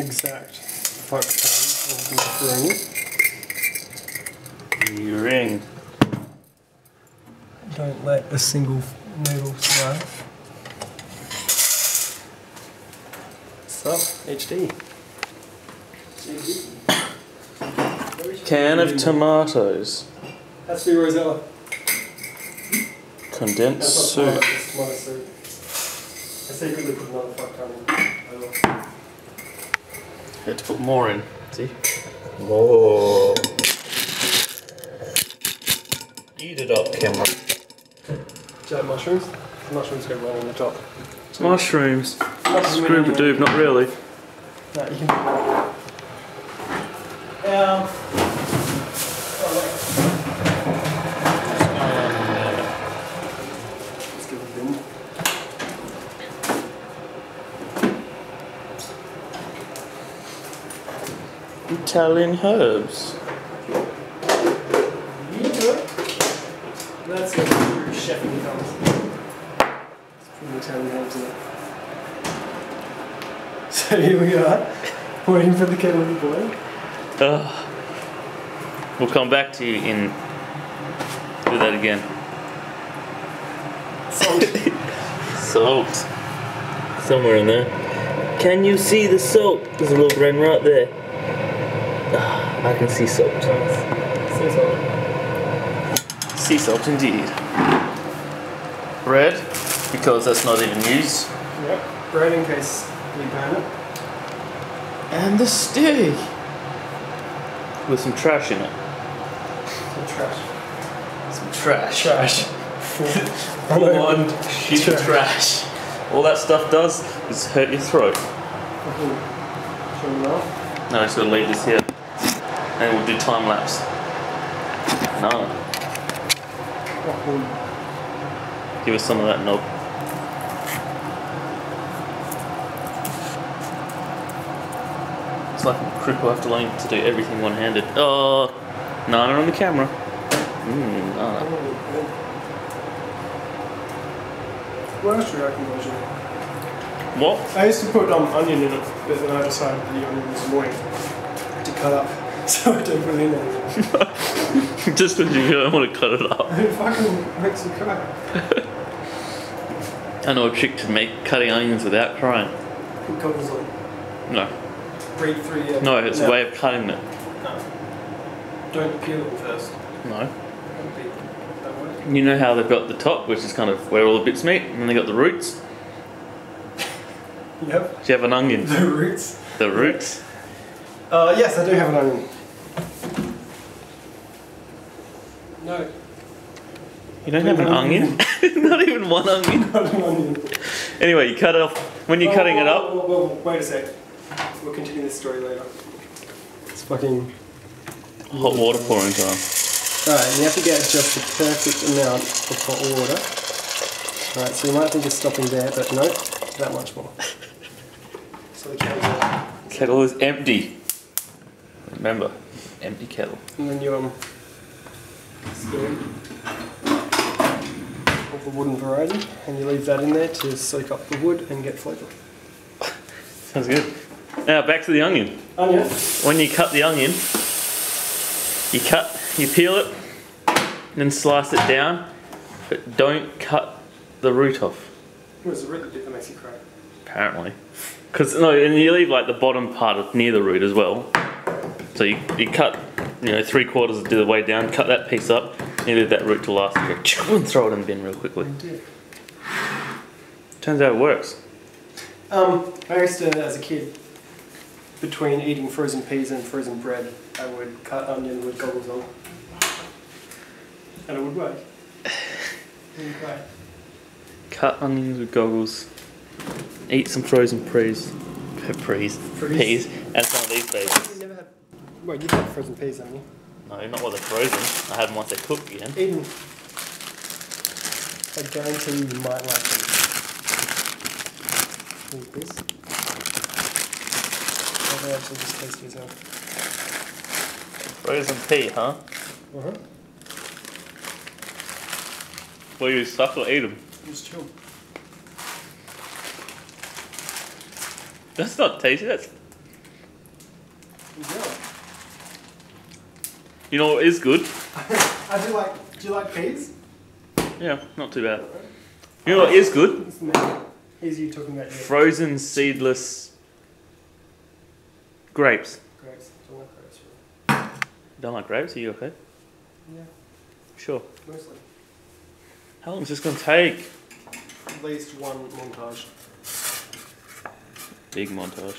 exact fuck ton of macaroni. You ring. Don't let a single noodle slide. So, HD. Can of tomatoes. Has to be Rosella. Condensed soup. That's tomato soup. I secretly put another fuck ton in. Had to put more in. See? Whoa. Eat it up, camera. Do you like mushrooms? The mushrooms go well on the top. Mushrooms. Scrooba doob, not really. No, you can. Let's give it a bin. Italian herbs. That's a true chefing comes. It's from the Italian herbs in it. So here we are, waiting for the kettle to boil. We'll come back to you in. Do that again. Salt. Salt. Somewhere in there. Can you see the salt? There's a little grain right there. I can see salt. Sea salt. Sea salt indeed. Bread, because that's not even used. Yep. Bread in case we burn it. And the steak. With some trash in it. Some trash. Some trash. Trash. Full on shit trash. All that stuff does is hurt your throat. Show them off. No, I just gotta leave this here. And we'll do time lapse. No. Give us some of that knob. It's like a cripple, I have to learn to do everything one-handed. Oh, Nana on the camera. Nana. What else do you reckon was your? What? I used to put onion in it, but then I decided the onion was annoying to cut up, so I don't put it in there. Just because you don't want to cut it up. It fucking makes you cry. I know a trick to make cutting onions without crying. Put goggles on. No. Breathe through your... No, it's a way of cutting it. No. Don't peel it first. No. Don't peel it. That way. You know how they've got the top, which is kind of where all the bits meet, and then they got the roots? Yep. Do you have an onion? The roots. The roots? Yes, I do have an onion. No. You don't have an onion? Not even one onion? Not an onion. Anyway, you cut it off. When you're cutting it up... Wait a sec. We'll continue this story later. It's fucking... Hot water pouring time. Alright, you have to get just the perfect amount of hot water. Alright, so you might think it's stopping there, but no, that much more. So the kettle's on. Kettle is empty. Remember, empty kettle. And then you spoon of the wooden variety, and you leave that in there to soak up the wood and get flavour. Sounds good. Now back to the onion. Onion. When you cut the onion, you peel it, then slice it down, but don't cut the root off. Where's the root the bit that makes you cry? Apparently. And you leave like the bottom part near the root as well. So you cut, 3/4 of the way down, cut that piece up, and you leave that root to last, and throw it in the bin real quickly. Turns out it works. I used to, as a kid, between eating frozen peas and frozen bread, I would cut onion with goggles on. And it would work. It would cry. Cut onions with goggles. Eat some frozen peas. Peas. And some of these babies. You never had... Well, you've had frozen peas, haven't you? No, not while they're frozen. I had them once they're cooked again. Eden, I guarantee you might like them. Eat this. Oh, they actually just tasty as hell. Frozen pea, huh? Uh-huh. Well, you suck or eat them? Just chill. That's not tasty, that's Enjoy. You know what is good? I do like. Do you like peas? Yeah, not too bad. You know what is good? Here's you talking about frozen seedless grapes. Grapes. Don't like grapes. Really. Don't like grapes? Are you okay? Yeah. Sure. Mostly. How long is this going to take? At least one montage. Big montage.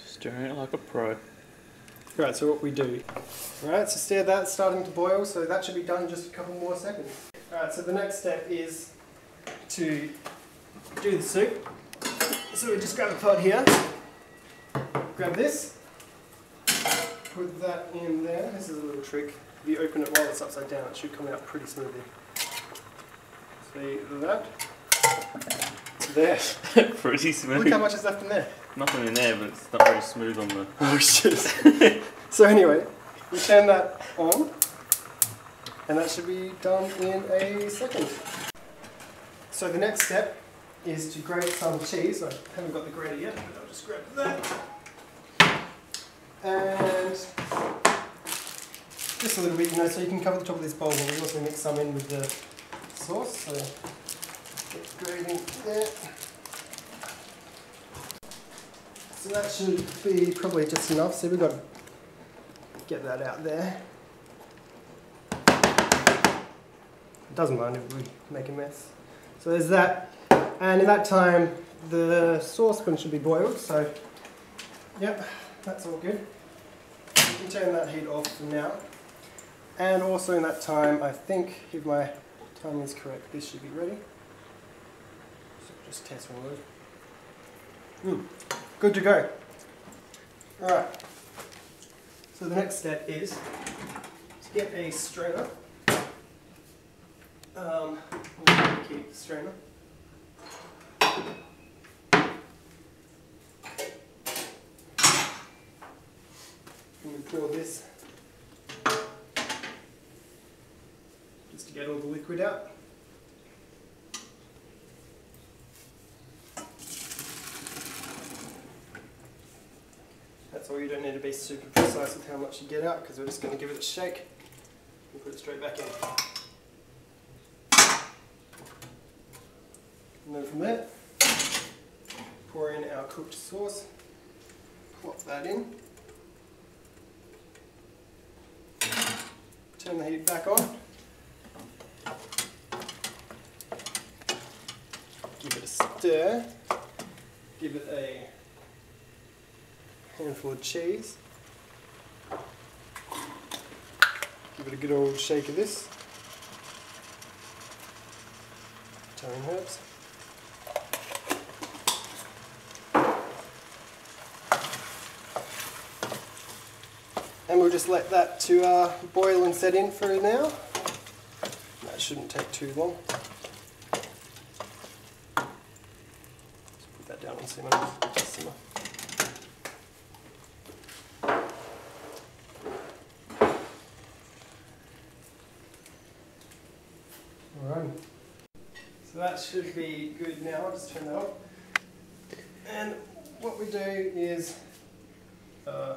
Stirring it like a pro. Right, so what we do. Alright, so stare, that's starting to boil, so that should be done in just a couple more seconds. Alright, so the next step is to do the soup. So we just grab a pot here, grab this, put that in there. This is a little trick. If you open it while it's upside down, it should come out pretty smoothly. See that? There. Pretty smooth. Look how much is left in there. Nothing in there, but it's not very smooth on the... Oh shit. So anyway, we turn that on, and that should be done in a second. So the next step is to grate some cheese. I haven't got the grater yet, but I'll just grab that. And just a little bit, so you can cover the top of this bowl, but we also mix some in with the sauce. So get grating there. So that should be probably just enough, so we've got to get that out there. It doesn't mind if we make a mess. So there's that, and in that time the saucepan should be boiled, so yep, that's all good. You can turn that heat off for now. And also in that time, I think if my timing is correct, this should be ready. So just test one word. Good to go. Alright, so the next step is to get a strainer. Keep the strainer. And we pour this just to get all the liquid out. That's all, you don't need to be super precise with how much you get out, because we're just going to give it a shake and put it straight back in. And then from there, pour in our cooked sauce, plop that in, turn the heat back on, give it a stir, give it a handful of cheese, give it a good old shake of this, Italian herbs, and we'll just let that to boil and set in for now. That shouldn't take too long. Just put that down on simmer. Just simmer. Alright, so that should be good now. I'll just turn that off. And what we do is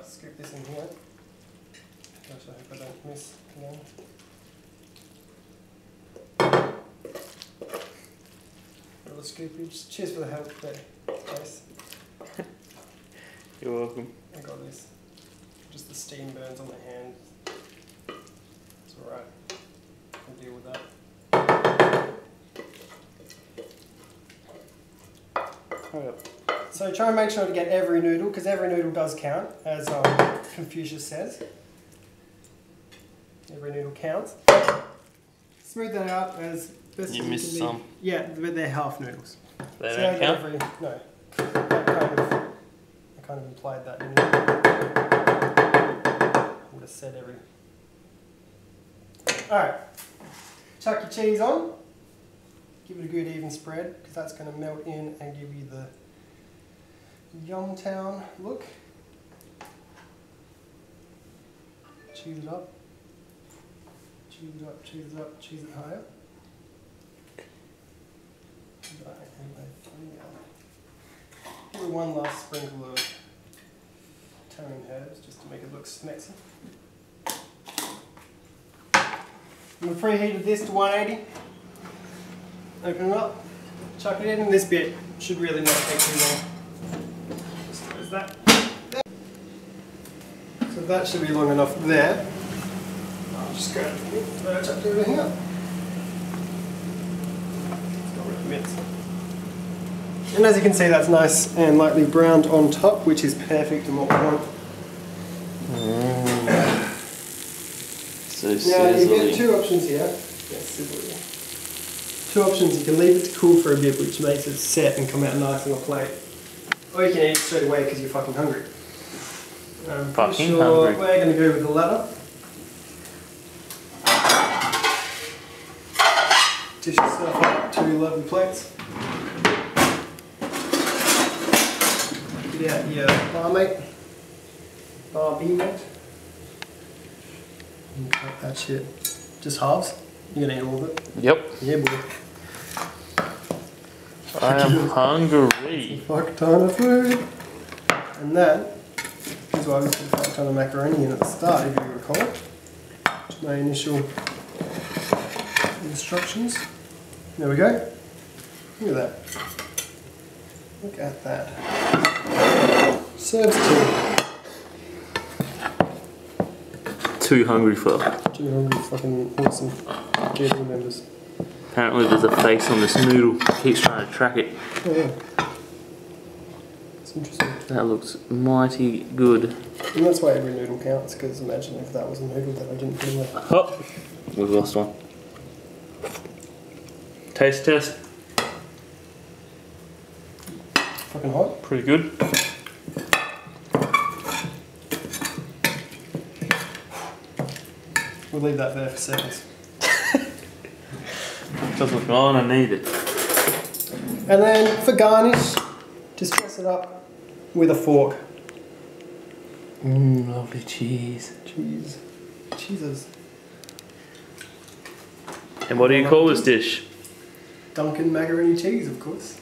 scoop this in here. Gosh, I hope I don't miss again. Little scoopage. Cheers for the help there, guys. You're welcome. I got this. Just the steam burns on the hand. It's alright. I'll deal with that. So try and make sure to get every noodle, because every noodle does count, as Confucius says. Every noodle counts. Smooth that out as best as you can. You missed some. Yeah, but they're half noodles. They don't count? No. I kind of implied that. Didn't I would have said every... Alright. Chuck your cheese on. Give it a good even spread, because that's going to melt in and give you the Yumtown look. Cheese it up. Cheese it up, cheese it up, cheese it higher. Give it a one last sprinkle of Italian herbs just to make it look smexy. We've preheated this to 180. Open it up, chuck it in, and this bit should really not take too long. Just close that. So that should be long enough there. I'll just go and chuck everything up. And as you can see, that's nice and lightly browned on top, which is perfect and what we want. So now you get sizzling. two options here. Yes, sizzling. Two options. You can leave it to cool for a bit, which makes it set and come out nice on a plate. Or you can eat it straight away because you're fucking hungry. I'm pretty Fucking sure hungry. we're going to go with the latter. Dish yourself up two lovely plates. Get out your barbie mate. And cut that shit. Just halves. You're gonna eat all of it. Yep. Yeah, boy. I am hungry. Fuck ton of food. And that is why we put a fuck ton of macaroni in at the start, if you recall. Just my initial instructions. There we go. Look at that. Look at that. Serves Too hungry for. two hungry fucking awesome JD members. Apparently there's a face on this noodle. Keeps trying to track it. Oh yeah. It's interesting. That looks mighty good. And that's why every noodle counts, because imagine if that was a noodle that I didn't put in there. Oh, we've lost one. Taste test. Fucking hot. Pretty good. We'll leave that there for seconds. Just look on, I need it. And then for garnish, just dress it up with a fork. Lovely cheese. Cheese. Cheeses. And what do you call this dish? Duncan macaroni cheese, of course.